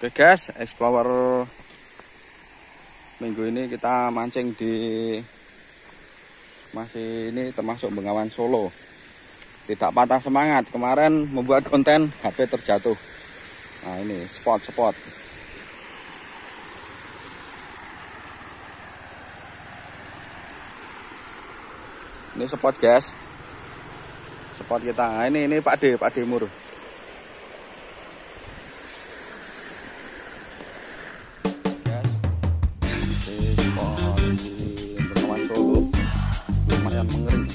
Oke guys, Explorer minggu ini kita mancing di masih ini termasuk Bengawan Solo. Tidak patah semangat, kemarin membuat konten HP terjatuh. Nah ini spot-spot. Ini spot guys. Spot kita. Nah, ini Pak D Mur. Lumayan mengering.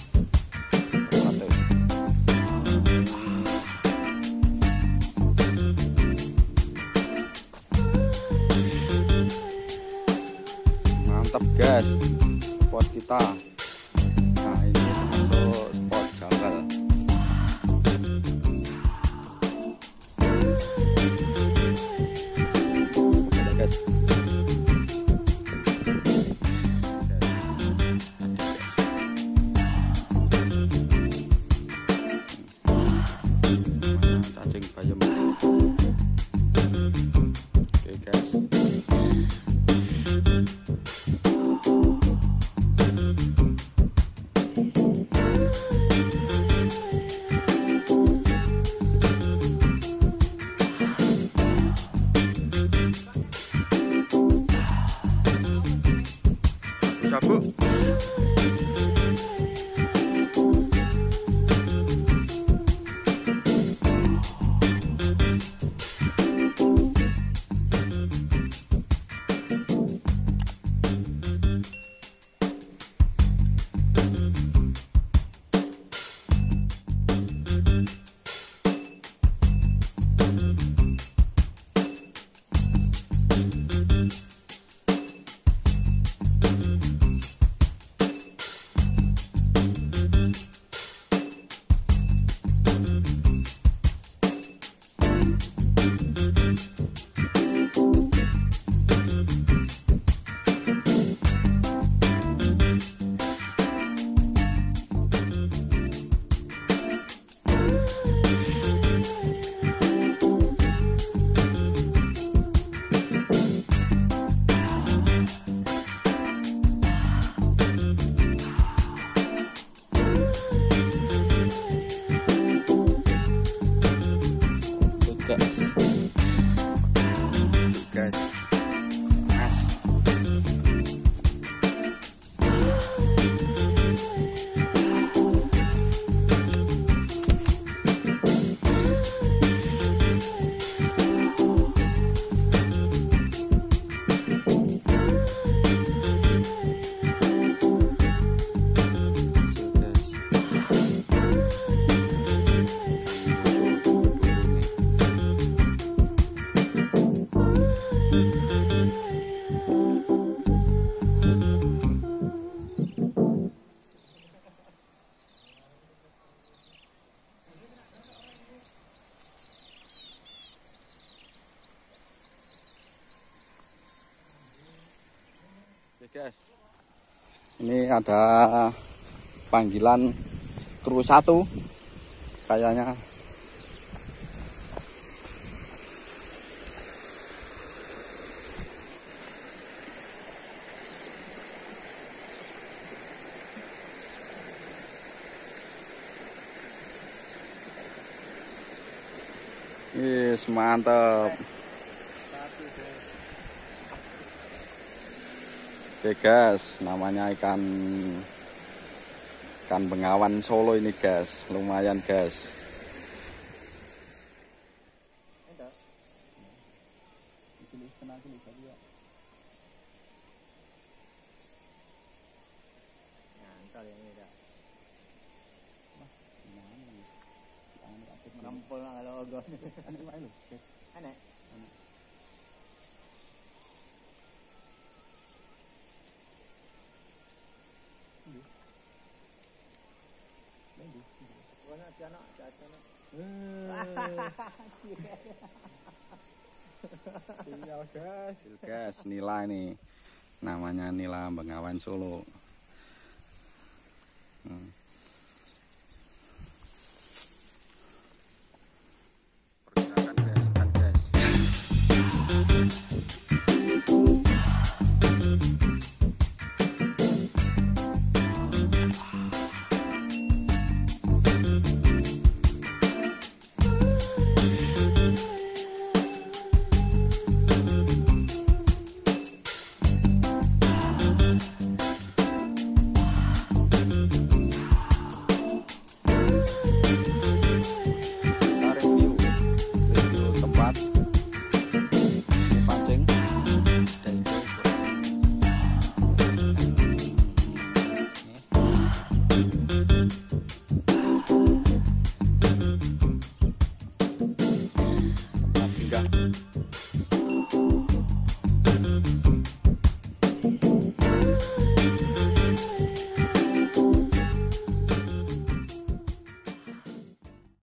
Mantap guys, spot kita. Nah ini termasuk spot jambal. Guys. Cacing bayam. Oke guys. Sabu. Guys. Oke guys, ini ada panggilan kru 1 kayaknya. Yes, mantap. Oke guys, namanya ikan Bengawan Solo ini guys, lumayan guys. Guys, nila ini namanya nila Bengawan Solo.